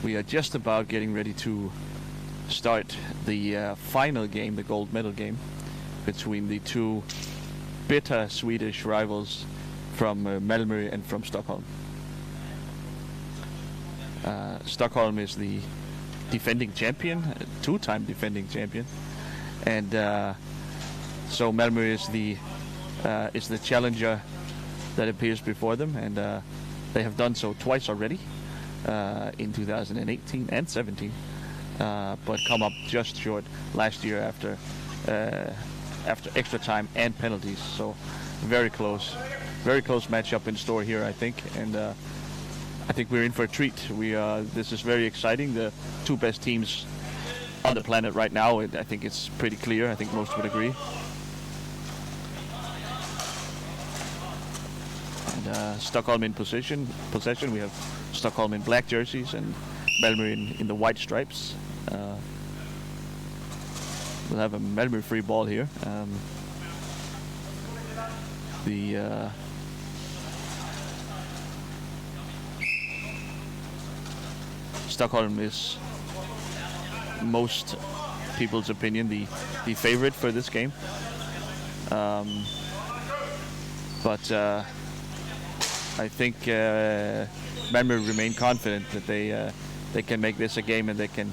We are just about getting ready to start the final game, the gold medal game, between the two bitter Swedish rivals from Malmö and from Stockholm. Stockholm is the defending champion, two-time defending champion, and so Malmö is the challenger that appears before them, and they have done so twice already, in 2018 and 17, but come up just short last year after extra time and penalties. So very close matchup in store here, I think, and I think we're in for a treat. This is very exciting. The two best teams on the planet right now. I think it's pretty clear. I think most would agree. And Stockholm in possession. We have Stockholm in black jerseys and Malmö in the white stripes. We'll have a Malmö free ball here. Stockholm is, most people's opinion, the favorite for this game. But I think Malmö remain confident that they can make this a game, and they can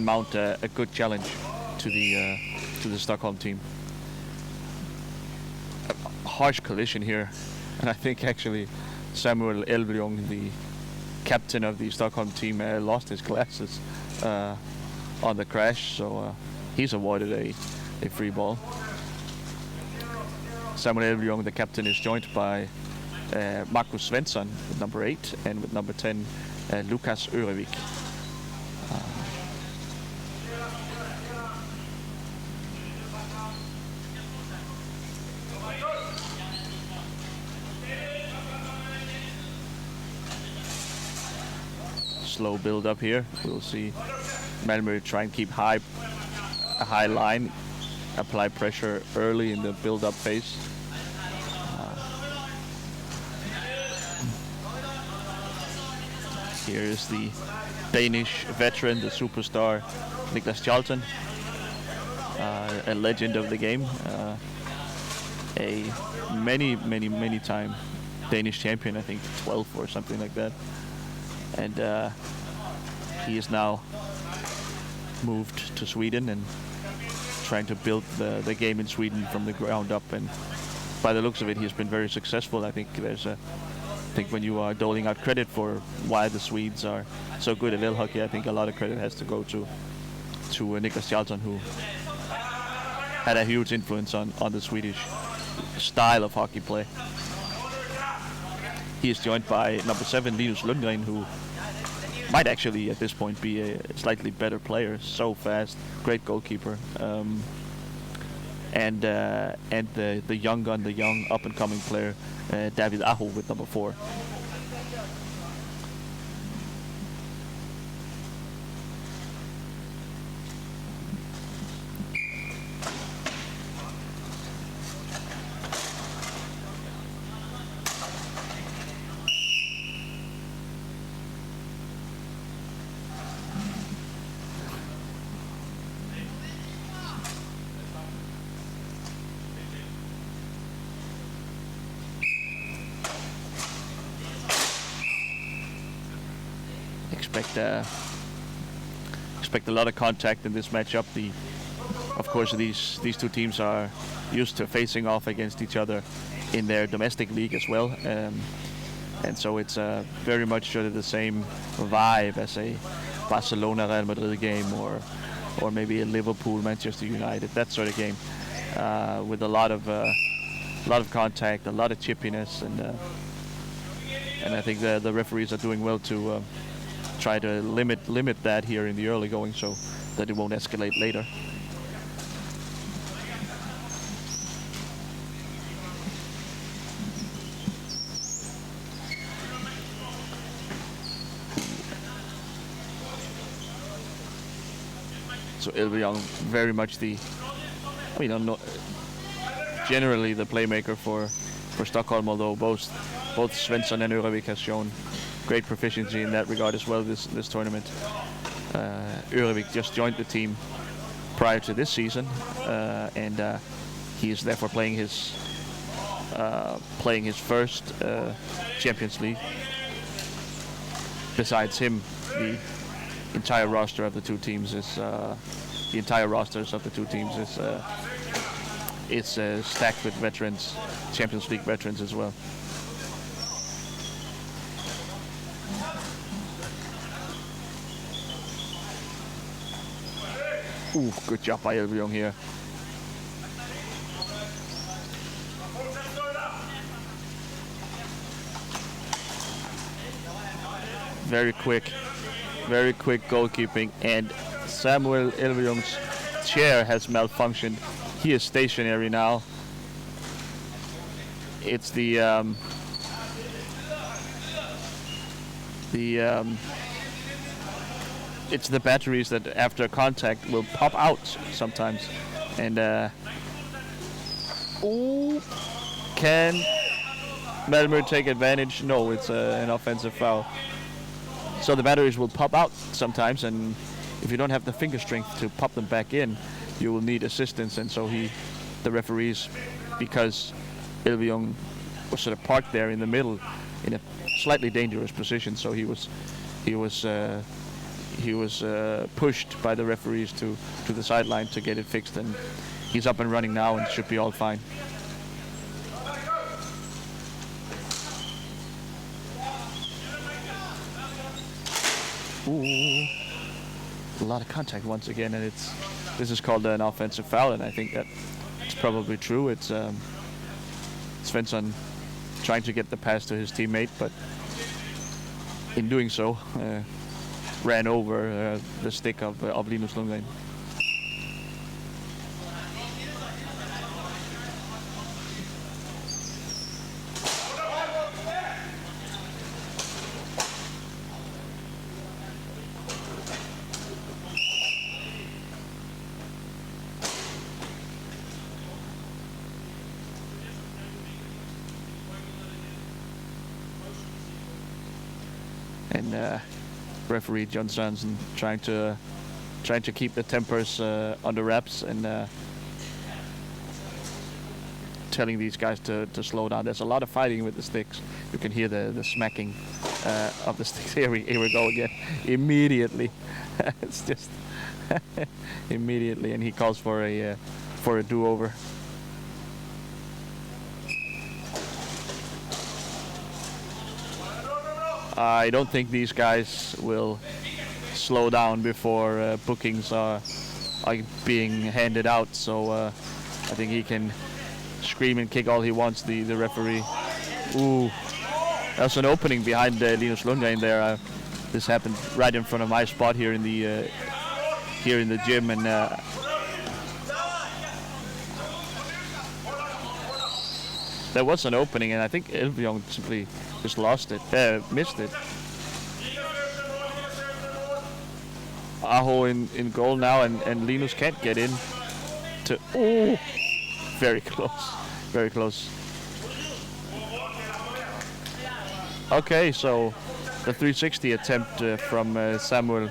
mount a good challenge to the Stockholm team. A harsh collision here, and I think actually Samuel Elvljong, the captain of the Stockholm team, lost his glasses on the crash, so he's awarded a free ball. Samuel Elvljong, the captain, is joined by Markus Svensson with number 8 and with number 10 Lukas Örevik. Slow build up here. We'll see Malmö try and keep a high line, apply pressure early in the build-up phase. Here is the Danish veteran, the superstar Niklas Charlton, a legend of the game, a many time Danish champion, I think 12 or something like that. And he is now moved to Sweden and trying to build the game in Sweden from the ground up. And by the looks of it, he's been very successful. I think when you are doling out credit for why the Swedes are so good at elhockey, I think a lot of credit has to go to Niklas Charlton, who had a huge influence on the Swedish style of hockey play. He is joined by number 7, Linus Lundgren, who might actually at this point be a slightly better player. So fast, great goalkeeper, and the young gun, the young up and coming player, David Aho with number 4. Expect a lot of contact in this matchup. Of course, these two teams are used to facing off against each other in their domestic league as well, and so it's very much sort of the same vibe as a Barcelona Real Madrid game, or maybe a Liverpool Manchester United, that sort of game, with a lot of contact, a lot of chippiness, and I think the referees are doing well to try to limit that here in the early going, so that it won't escalate later. So Elvljong very much generally the playmaker for Stockholm, although both Svensson and Örevik has shown great proficiency in that regard as well this tournament. Ulrich just joined the team prior to this season, and he is therefore playing his first Champions League. Besides him, the entire roster of the two teams is stacked with veterans, Champions League veterans as well. Ooh, good job by Elviong here. Very quick goalkeeping, and Samuel Elviong's chair has malfunctioned. He is stationary now. It's it's the batteries that after contact will pop out sometimes. And can Malmö take advantage? No, it's an offensive foul. So the batteries will pop out sometimes, and if you don't have the finger strength to pop them back in, you will need assistance. And so the referees, because Elviong was sort of parked there in the middle in a slightly dangerous position, so he was pushed by the referees to the sideline to get it fixed, and he's up and running now and should be all fine. Ooh, a lot of contact once again, and this is called an offensive foul, and I think that it's probably true. It's Svensson trying to get the pass to his teammate, but in doing so, ran over the stick of Linus Lundgren. And referee John Sørensen trying to keep the tempers under wraps and telling these guys to slow down. There's a lot of fighting with the sticks. You can hear the smacking of the sticks. Here we go again. Immediately, it's just immediately, and he calls for a do-over. I don't think these guys will slow down before bookings are being handed out, so I think he can scream and kick all he wants, the referee. Ooh, there's an opening behind Linus Lundgren there. This happened right in front of my spot here in the gym, and there was an opening, and I think Elviong simply just missed it. Aho in goal now, and Linus can't get in to. Oh, very close. Okay, so the 360 attempt from Samuel.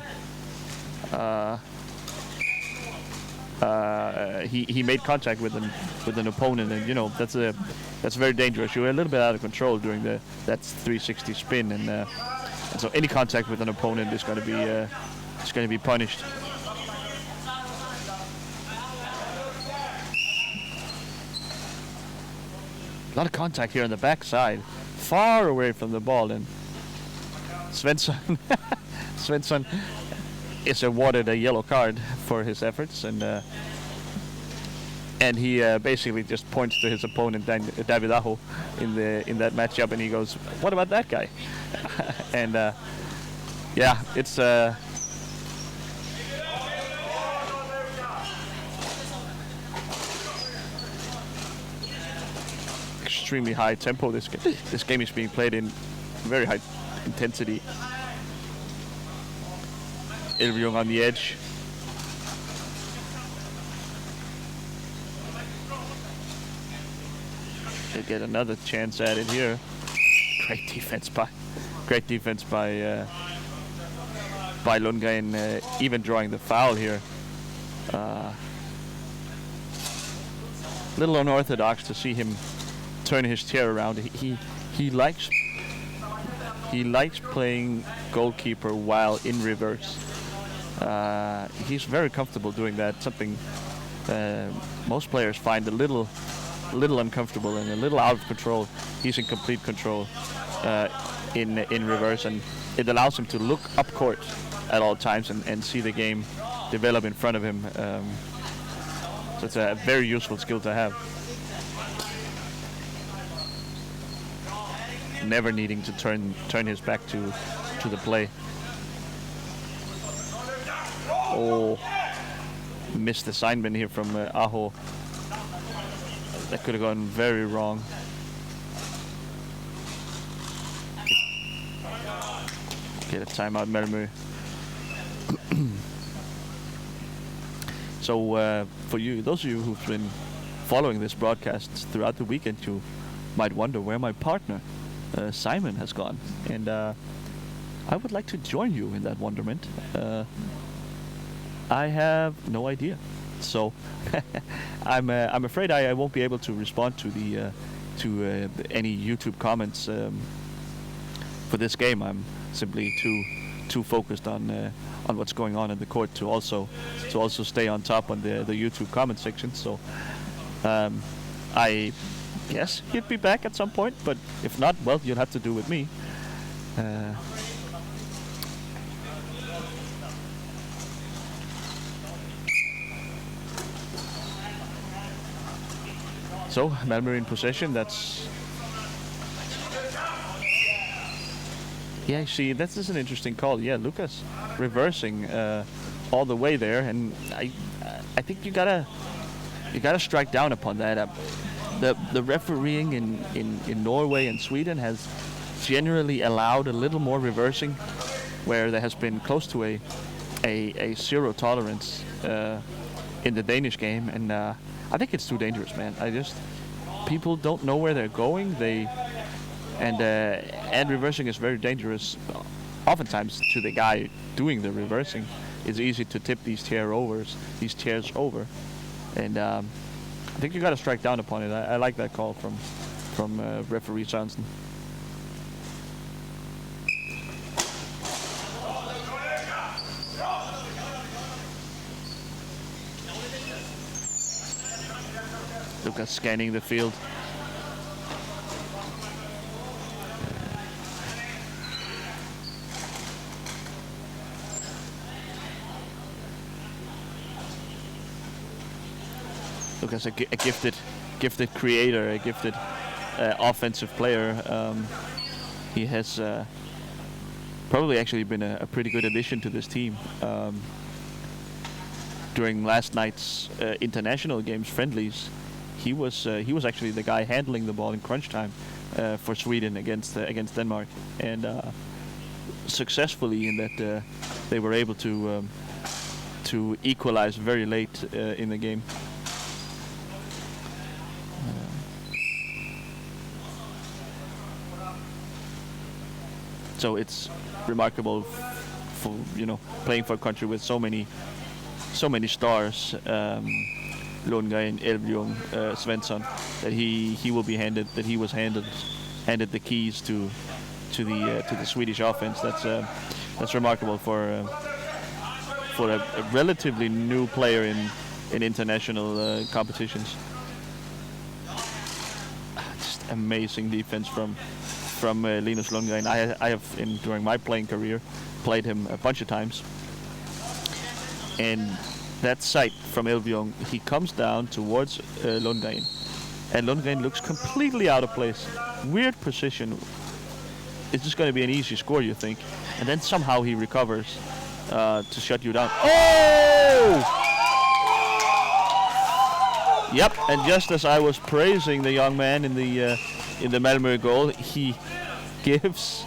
He made contact with an opponent, and that's very dangerous. You're a little bit out of control during that 360 spin, and so any contact with an opponent is going to be punished. A lot of contact here on the backside, far away from the ball, and Svensson is awarded a yellow card for his efforts, and he basically just points to his opponent, David Aho, in that matchup, and he goes, "What about that guy?" And yeah, it's extremely high tempo. This game is being played in very high intensity. Elviong on the edge. They get another chance at it here. Great defense by Great defense by Lundgren, even drawing the foul here. Little unorthodox to see him turn his chair around. He likes playing goalkeeper while in reverse. He's very comfortable doing that. Something most players find a little uncomfortable and a little out of control. He's in complete control in reverse, and it allows him to look up court at all times and see the game develop in front of him. So it's a very useful skill to have. Never needing to turn his back to the play. Oh, missed assignment here from Aho. That could have gone very wrong. Get a timeout, Malmö. So for you, those of you who've been following this broadcast throughout the weekend, you might wonder where my partner, Simon, has gone. And I would like to join you in that wonderment. I have no idea. So I'm afraid I won't be able to respond to the any YouTube comments for this game. I'm simply too focused on what's going on in the court to also stay on top on the YouTube comment section. So I guess he'll be back at some point, but if not, well, you'll have to do with me. So Malmö in possession. That's see, this is an interesting call. Yeah, Lucas reversing all the way there, and I think you gotta strike down upon that. The refereeing in Norway and Sweden has generally allowed a little more reversing, where there has been close to a zero tolerance in the Danish game, and I think it's too dangerous, man. People don't know where they're going. And reversing is very dangerous. Oftentimes, to the guy doing the reversing, it's easy to tip these chairs over, and I think you got to strike down upon it. I like that call from referee Johnson. Lucas scanning the field. Lucas, a gifted creator, a gifted offensive player. He has probably actually been a pretty good addition to this team. During last night's international games, friendlies, he was actually the guy handling the ball in crunch time for Sweden against Denmark, and successfully in that they were able to equalize very late in the game. So it's remarkable for playing for a country with so many stars. Lundgren, Elvjung, Svensson, that he was handed the keys to the Swedish offense. That's remarkable for a relatively new player in international competitions. Just amazing defense from Linus Lundgren. I have during my playing career played him a bunch of times, and that sight from Elvjung, he comes down towards Lundgren, and Lundgren looks completely out of place. Weird position. It's just going to be an easy score, you think, and then somehow he recovers to shut you down. Oh! Yep, and just as I was praising the young man in the Malmö goal, he gives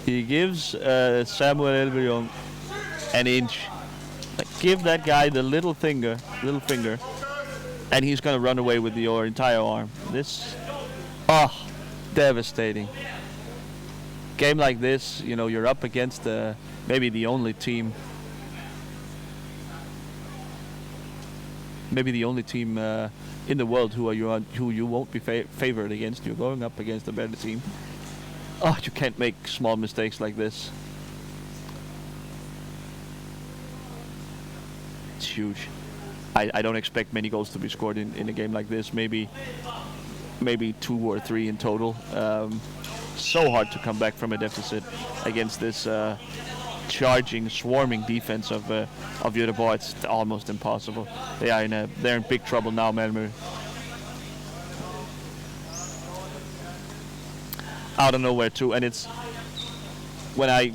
Samuel Elvjung an inch. Give that guy the little finger, and he's going to run away with your entire arm. Devastating. game like this, you know, you're up against maybe the only team, in the world who you won't be favored against. You're going up against a better team. Oh, you can't make small mistakes like this. It's huge. I don't expect many goals to be scored in a game like this. Maybe 2 or 3 in total. So hard to come back from a deficit against this charging, swarming defense of Göteborg. It's almost impossible. They're in big trouble now, Malmö. Out of nowhere too, and it's when I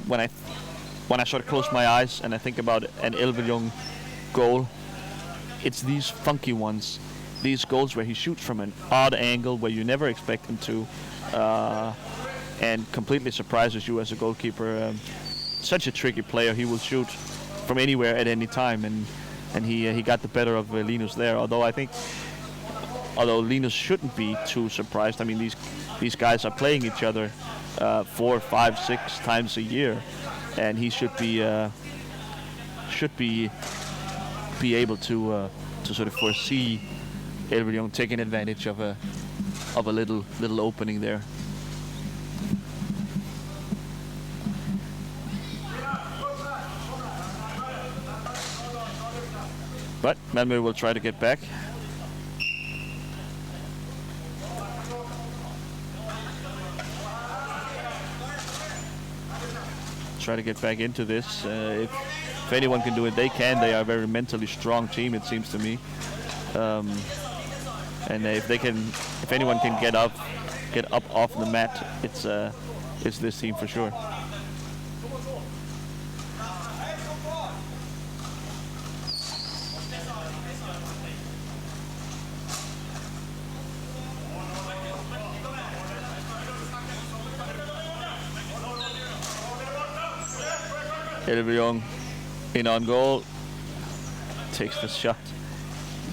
sort of close my eyes and I think about an Elverjung goal, it's these funky ones, these goals where he shoots from an odd angle where you never expect him to, and completely surprises you as a goalkeeper. Such a tricky player. He will shoot from anywhere at any time, and he got the better of Linus there. Although Linus shouldn't be too surprised. I mean, these guys are playing each other 4, 5, 6 times a year, and he should be able to sort of foresee Elverjung taking advantage of a little opening there. But Malmö will try to get back. Try to get back into this. If anyone can do it, they can. They are a very mentally strong team, it seems to me. And if anyone can get up off the mat, it's this team for sure. Elverjung in on goal, takes the shot.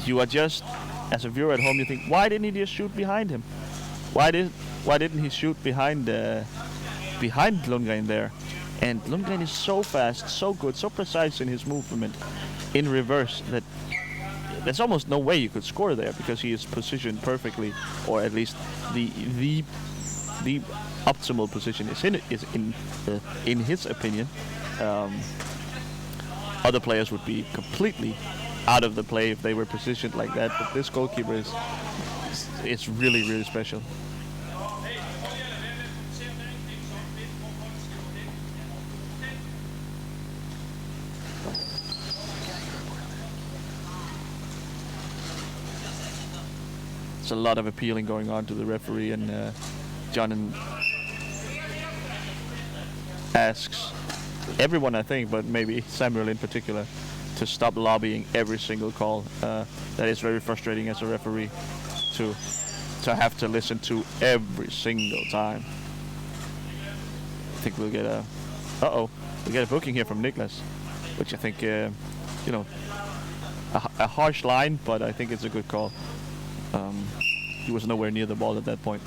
You are just, as a viewer at home, you think, why didn't he just shoot behind him? Why didn't he shoot behind Lundgren there? And Lundgren is so fast, so good, so precise in his movement in reverse that there's almost no way you could score there because he is positioned perfectly, or at least the optimal position is in his opinion. Other players would be completely out of the play if they were positioned like that, but this goalkeeper is really, really special. There's a lot of appealing going on to the referee, and John asks everyone, I think, but maybe Samuel in particular, to stop lobbying every single call. That is very frustrating as a referee to have to listen to every single time. I think we'll get a booking here from Niklas, which I think a harsh line, but I think it's a good call. He was nowhere near the ball at that point.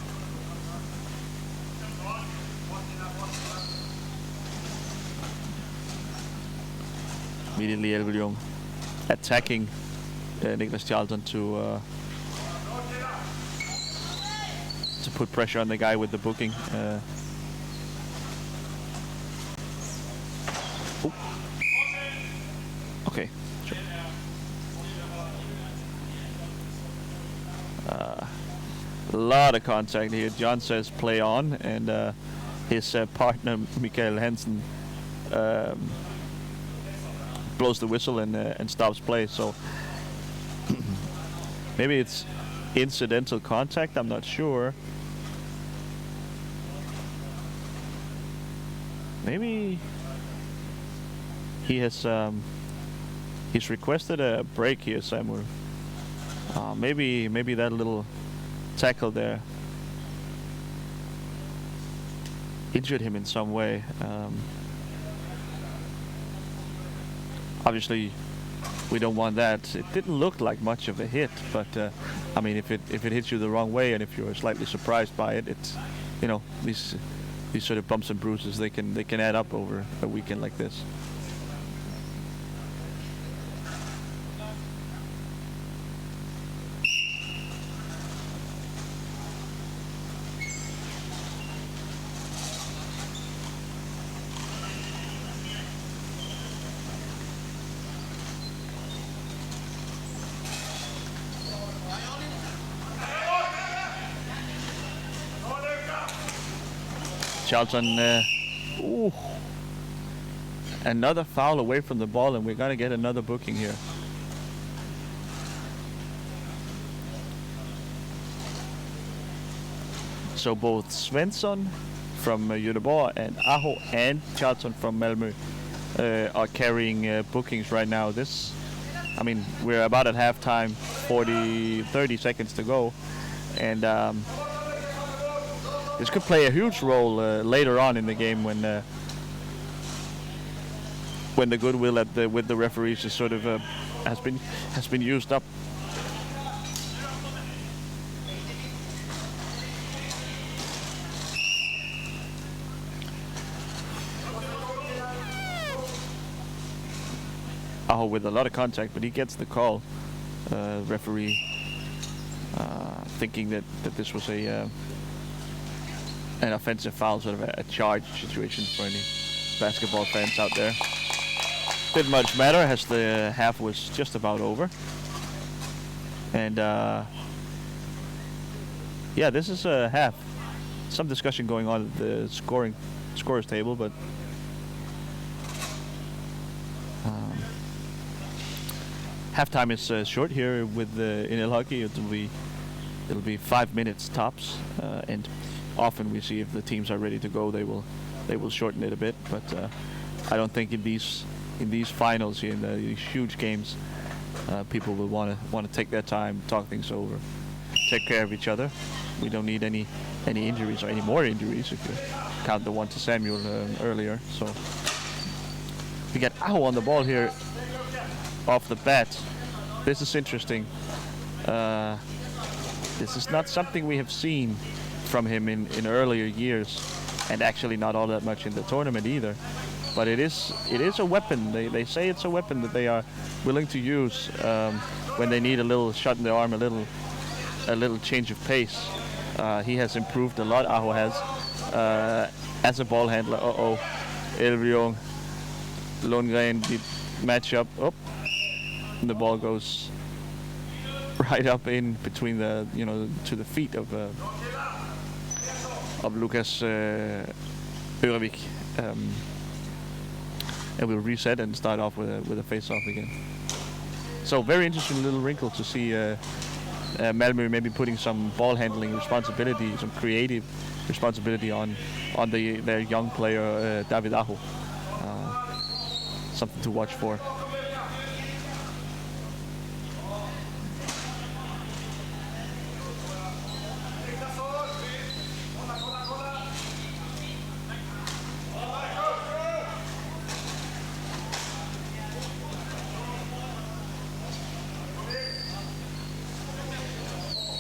Immediately Elverjung attacking Niklas Charlton to put pressure on the guy with the booking. Okay, sure. A lot of contact here. John says play on, and his partner Mikael Hansen blows the whistle and stops play. So maybe it's incidental contact, I'm not sure. Maybe he has he's requested a break here, Samuel. Maybe that little tackle there injured him in some way. Obviously, we don't want that. It didn't look like much of a hit, but I mean, if it hits you the wrong way and if you're slightly surprised by it, it's, these these sort of bumps and bruises, they can add up over a weekend like this. Charlton, another foul away from the ball, and we're gonna get another booking here. So both Svensson from Göteborg and Aho and Charlton from Malmö are carrying bookings right now. This, I mean, we're about at halftime, 30 seconds to go, and this could play a huge role later on in the game when the goodwill with the referees is sort of has been used up. Aho with a lot of contact, but he gets the call. Referee thinking that this was an offensive foul, sort of a charge situation for any basketball fans out there. Didn't much matter as the half was just about over. And yeah, this is a half. Some discussion going on at the scorers table, but halftime is short here with in El Hockey. It'll be 5 minutes tops, and often we see if the teams are ready to go, they will shorten it a bit. But I don't think in these finals here, in these huge games, people will want to take their time, talk things over, take care of each other. We don't need any injuries or any more injuries if you count the one to Samuel earlier. So we get Aho on the ball here off the bat. This is interesting. This is not something we have seen from him in earlier years, and actually not all that much in the tournament either. But it is a weapon. They say it's a weapon that they are willing to use when they need a little shot in the arm, a little change of pace. He has improved a lot. Aho has as a ball handler. Elvion Lundgren, the matchup. Oh, the ball goes right up in between the to the feet of Lukas Ørevik. And we'll reset and start off with a face-off again. So very interesting little wrinkle to see Malmö maybe putting some ball handling responsibility, some creative responsibility on their young player David Aho. Something to watch for.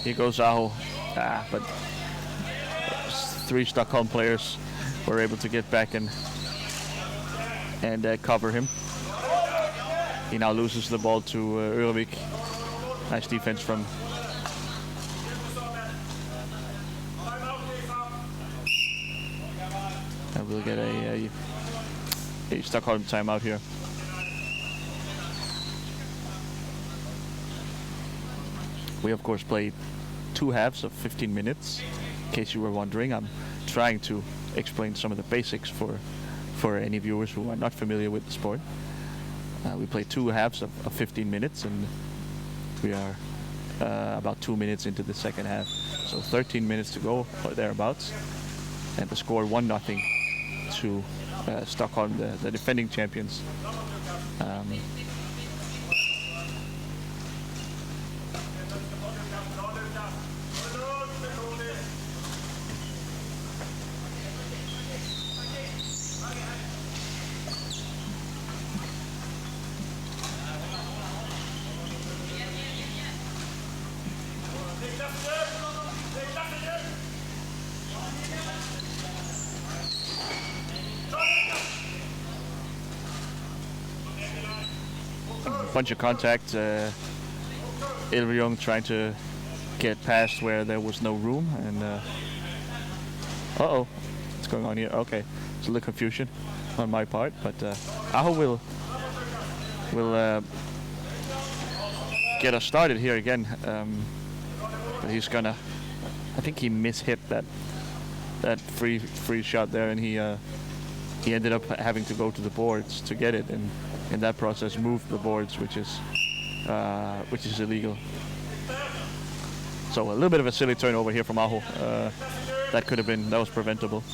Here goes Aho, but 3 Stockholm players were able to get back and cover him. He now loses the ball to Ørevik. Nice defense from. And we'll get a Stockholm timeout here. We of course played 2 halves of 15 minutes. In case you were wondering, I'm trying to explain some of the basics for any viewers who are not familiar with the sport. We played 2 halves of 15 minutes, and we are about 2 minutes into the second half. So 13 minutes to go or thereabouts, and the score 1-0 to Stockholm, the defending champions. bunch of contact. Elvejong trying to get past where there was no room, and uh-oh, what's going on here? Okay, it's a little confusion on my part, but Aho will get us started here again. But he's gonna, I think he mishit that free shot there, and he ended up having to go to the boards to get it, and in that process moved the boards, which is illegal. So a little bit of a silly turnover here from Aho. That was preventable.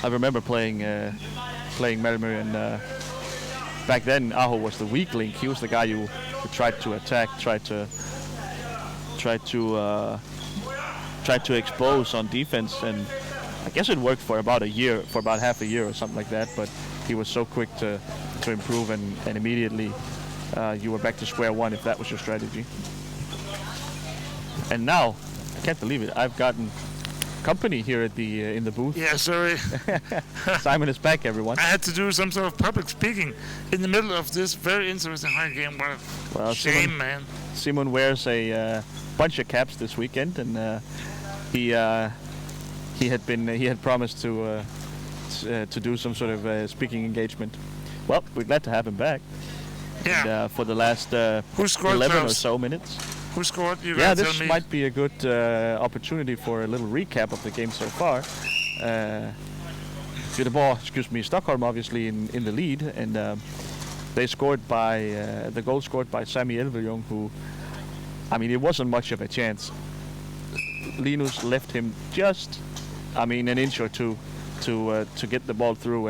I remember playing Malmö, and back then Aho was the weak link. He was the guy who tried to attack, tried to expose on defense, and I guess it worked for about half a year or something like that. But he was so quick to improve, and immediately you were back to square one if that was your strategy. And now, I can't believe it, I've gotten company here at in the booth. Yeah, sorry. Simon is back, everyone. I had to do some sort of public speaking in the middle of this very interesting high game. What a shame, man. Simon wears a bunch of caps this weekend, and he had promised to do some sort of speaking engagement. Well, we're glad to have him back. Yeah. And, for the last 11 or so minutes. Who scored? Yeah, this might be a good opportunity for a little recap of the game so far. Stockholm obviously in the lead, and they scored by the goal scored by Sami Elvejong, who, I mean, it wasn't much of a chance. Linus left him just, an inch or two to get the ball through,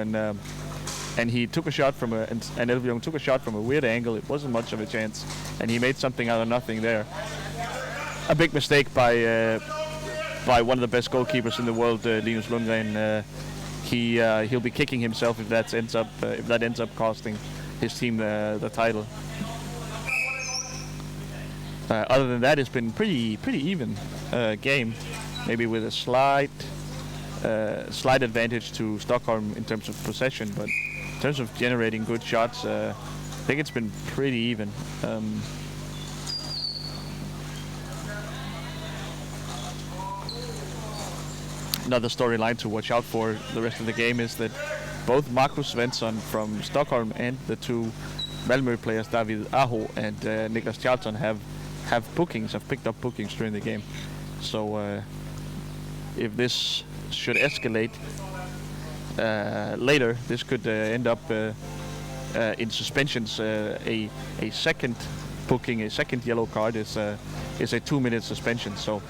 and he took a shot from and Elvejong took a shot from a weird angle. It wasn't much of a chance, and he made something out of nothing there. A big mistake by one of the best goalkeepers in the world, Linus Lundgren. He'll be kicking himself if that ends up costing his team the title. Other than that, it's been pretty even game, maybe with a slight advantage to Stockholm in terms of possession, but in terms of generating good shots, I think it's been pretty even. Another storyline to watch out for the rest of the game is that both Marcus Svensson from Stockholm and the two Malmö players, David Aho and Niklas Charlton, have picked up bookings during the game. So if this should escalate later, this could end up in suspensions. A second booking, a second yellow card is a 2-minute suspension. So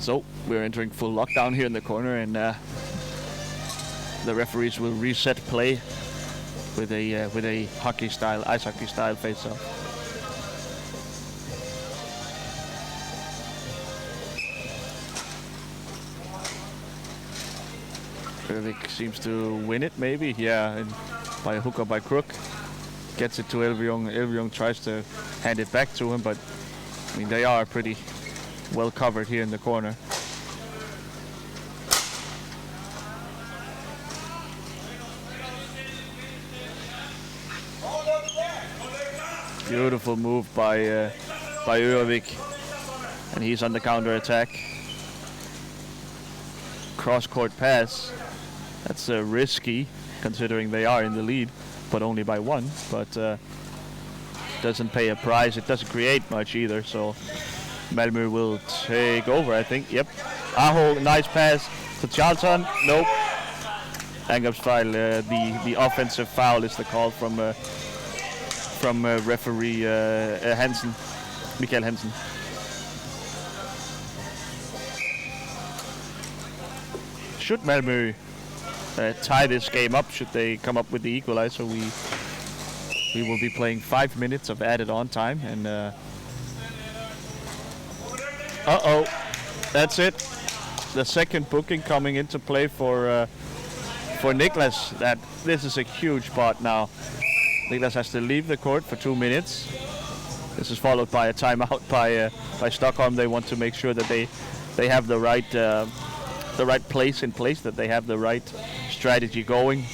So we're entering full lockdown here in the corner, and the referees will reset play with a ice hockey style face-off. Ervik seems to win it, maybe, yeah, and by a hook or by crook. Gets it to Elvejong. Elvejong tries to hand it back to him, but I mean, they are pretty well covered here in the corner. Beautiful move by Ervik, and he's on the counter attack. Cross-court pass. That's risky, considering they are in the lead, but only by one. But doesn't pay a price. It doesn't create much either. So Malmö will take over, I think. Yep. Aho, nice pass to Charlton. Nope. Angrebsfejl. The offensive foul is the call from referee Hansen, Michael Hansen. should Malmö tie this game up, should they come up with the equalizer, we will be playing 5 minutes of added on time. And that's it. The second booking coming into play for Niklas. That this is a huge part now. Niklas has to leave the court for 2 minutes. This is followed by a timeout by Stockholm. They want to make sure that they have the right place in place, that they have the right strategy going.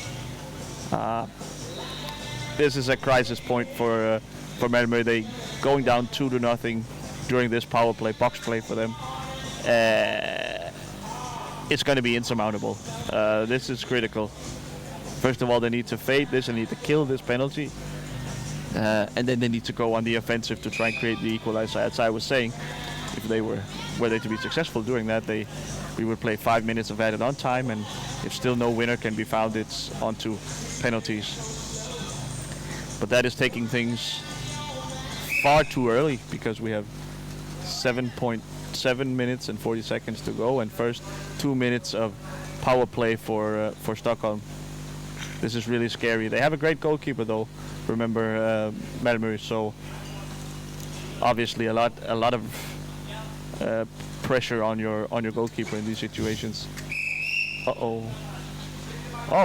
This is a crisis point for Malmö. They going down 2-0 during this power play, box play for them. It's going to be insurmountable. This is critical. First of all, they need to fade this and need to kill this penalty. And then they need to go on the offensive to try and create the equalizer. As I was saying, if they were they to be successful doing that, we would play 5 minutes of added on time, and if still no winner can be found, it's on to penalties. But that is taking things far too early, because we have 7.7 minutes and 40 seconds to go, and first 2 minutes of power play for Stockholm. This is really scary. They have a great goalkeeper though. Remember, Malmö, so obviously a lot of pressure on your goalkeeper in these situations. Oh,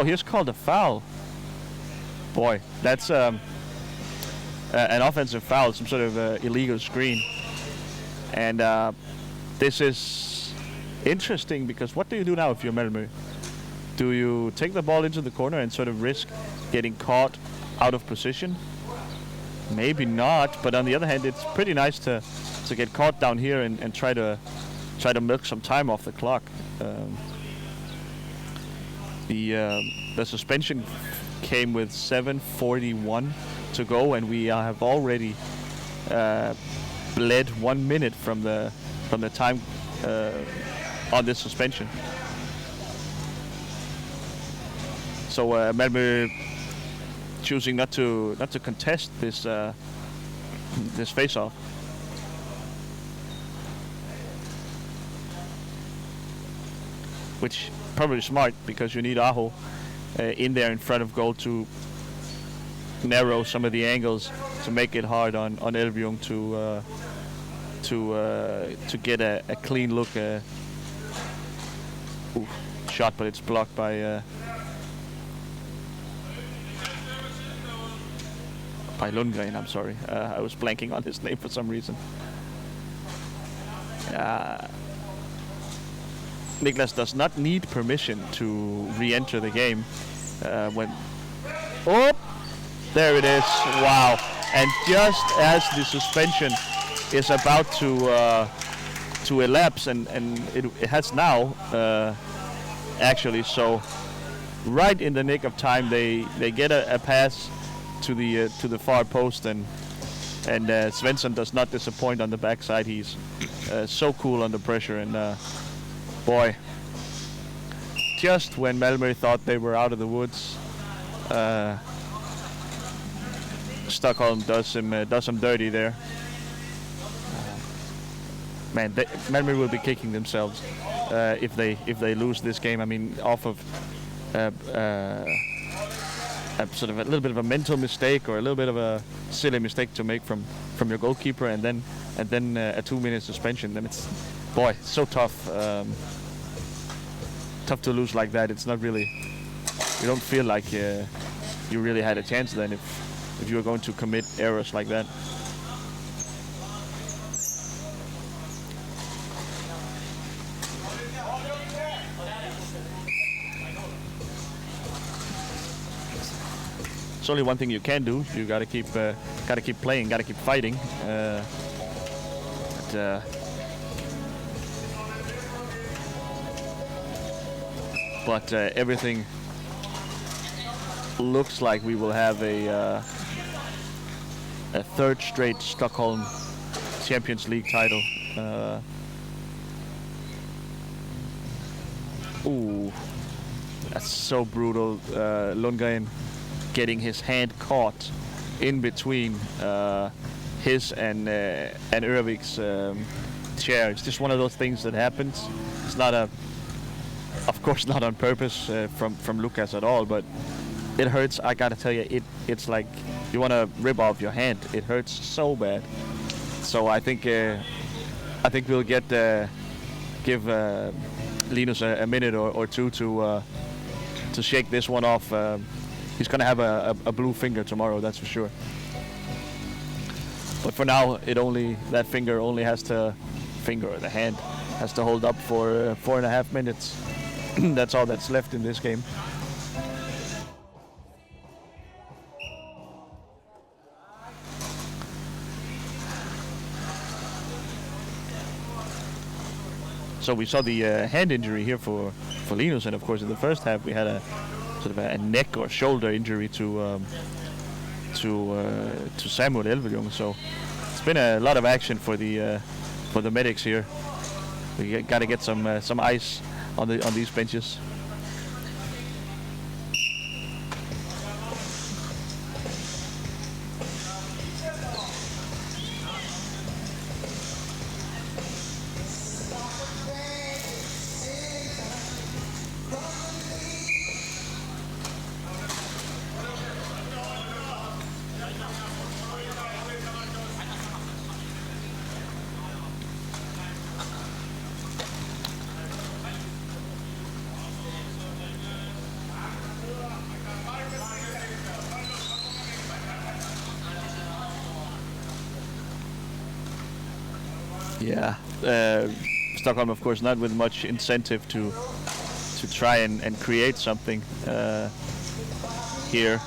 here's called a foul. Boy, that's an offensive foul, some sort of illegal screen. And this is interesting, because what do you do now if you're Malmö? Do you take the ball into the corner and sort of risk getting caught out of position? Maybe not, but on the other hand, it's pretty nice to get caught down here and try to milk some time off the clock. The suspension came with 7:41 to go, and we have already bled 1 minute from the time on this suspension. So Malmö choosing not to contest this face-off. Which probably smart, because you need Aho in there in front of goal to narrow some of the angles, to make it hard on Elvjung to get a clean look. Shot, but it's blocked by Lundgren. I'm sorry, I was blanking on his name for some reason. Niklas does not need permission to re-enter the game. There it is! Wow! And just as the suspension is about to elapse, and it has now actually. So right in the nick of time, they get a pass to the far post, and Svensson does not disappoint on the backside. He's so cool under pressure, and boy, just when Malmö thought they were out of the woods, Stockholm does him dirty there. Man, Malmö will be kicking themselves if they lose this game. I mean, off of sort of a little bit of a mental mistake, or a little bit of a silly mistake to make from your goalkeeper, and then a 2-minute suspension. Then it's, boy, so tough. Tough to lose like that. It's not really. You don't feel like you really had a chance then if you were going to commit errors like that. There's only one thing you can do. You gotta keep playing, gotta keep fighting. But everything looks like we will have a third straight Stockholm Champions League title. Ooh, that's so brutal. Lundgren getting his hand caught in between his and Ørvik's chair. It's just one of those things that happens. It's not a of course not on purpose from Lucas at all, but it hurts. I gotta tell you, it's like you want to rip off your hand. It hurts so bad. So I think we'll give Linus a minute or two to shake this one off. He's gonna have a blue finger tomorrow, that's for sure. But for now, that finger only has to the hand has to hold up for 4.5 minutes. That's all that's left in this game. So we saw the hand injury here for Linus, and of course in the first half we had a sort of a neck or shoulder injury to Samuel Elveljung. So it's been a lot of action for the medics here. We got to get some ice on these benches. Yeah, Stockholm, of course, not with much incentive to try and create something here.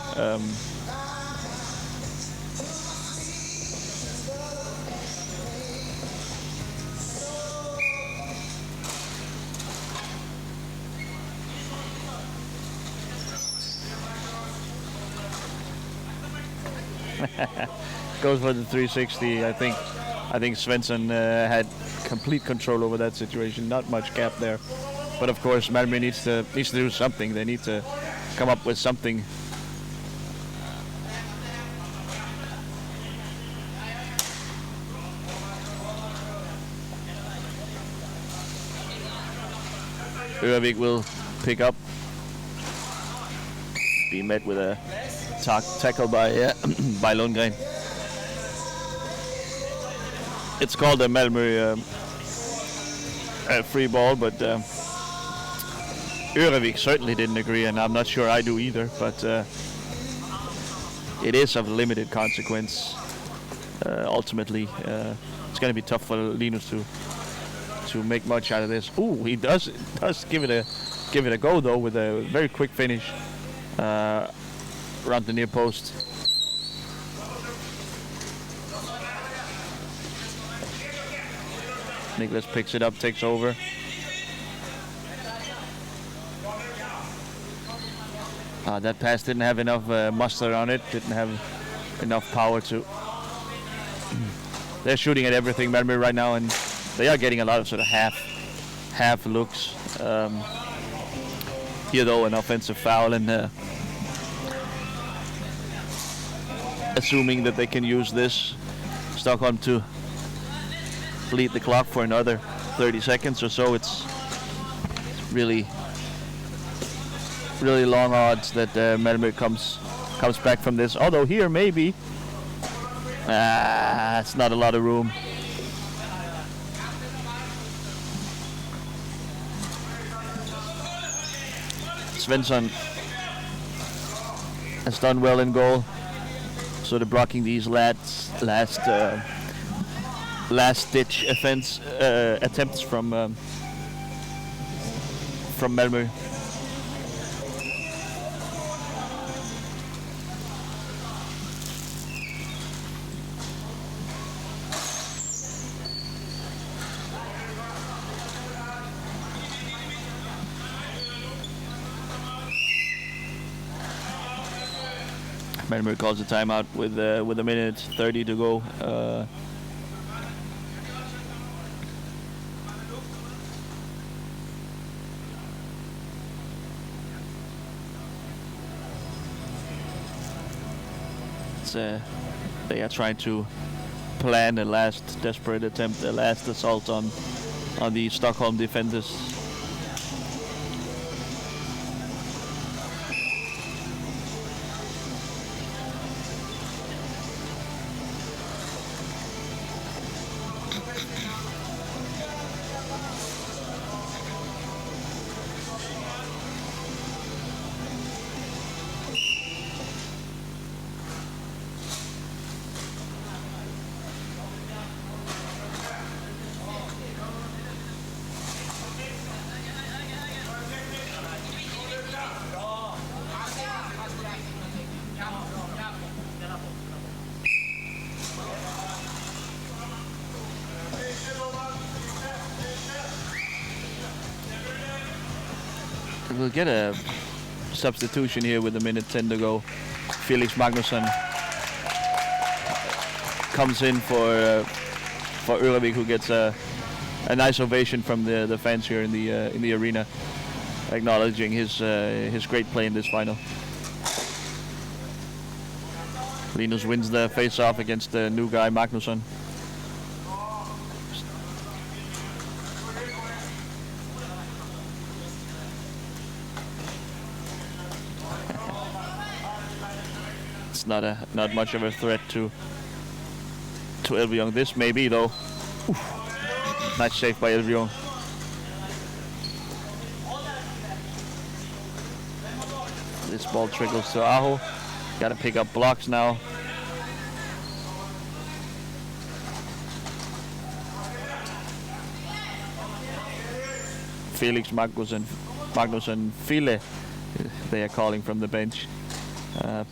Goes for the 360, I think. I think Svensson had complete control over that situation. Not much gap there, but of course Malmö needs to do something. They need to come up with something. Ørvik will pick up. Be met with a tackle by Lundgren. It's called a Malmö free ball, but Ørvik certainly didn't agree, and I'm not sure I do either, but it is of limited consequence. Ultimately, it's going to be tough for Linus to make much out of this. Ooh, he does give it a go though, with a very quick finish around the near post. Niklas picks it up, takes over. That pass didn't have enough muster on it, didn't have enough power to. They're shooting at everything, Malmö, right now, and they are getting a lot of sort of half looks. Here, though, an offensive foul, and assuming that they can use this, Stockholm to lead the clock for another 30 seconds or so. It's really long odds that Malmö comes back from this. Although here maybe it's not a lot of room. Svensson has done well in goal, sort of blocking these last-ditch attempts from Malmö. Malmö calls a timeout with a minute 30 to go. They are trying to plan a last desperate attempt, a last assault on the Stockholm defenders. We'll get a substitution here with a minute 10 to go. Felix Magnusson comes in for Ørevik, who gets a nice ovation from the fans here in the arena, acknowledging his great play in this final. Linus wins the face-off against the new guy Magnusson. It's not much of a threat to Elvjong. This may be though. Oof. Nice save by Elvjong. This ball trickles to Aho. Got to pick up blocks now. Felix Magnusson File, they are calling from the bench,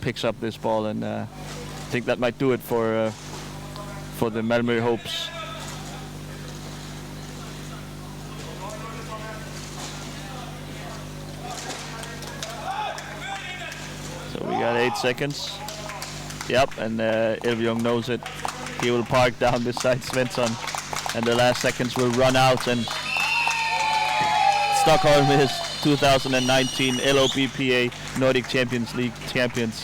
picks up this ball, and I think that might do it for the Malmö hopes. So we got 8 seconds. Yep, and Elvjong knows it. He will park down beside Svensson, and the last seconds will run out, and Stockholm is 2019 LOBPA Nordic Champions League champions.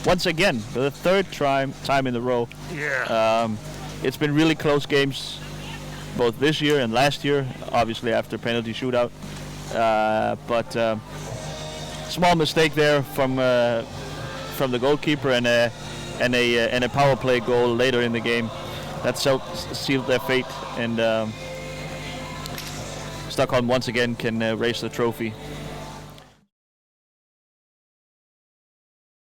Once again, for the third time in a row. Yeah. It's been really close games, both this year and last year, obviously after penalty shootout. But small mistake there from the goalkeeper and a power play goal later in the game that sealed their fate, and Stockholm once again can raise the trophy.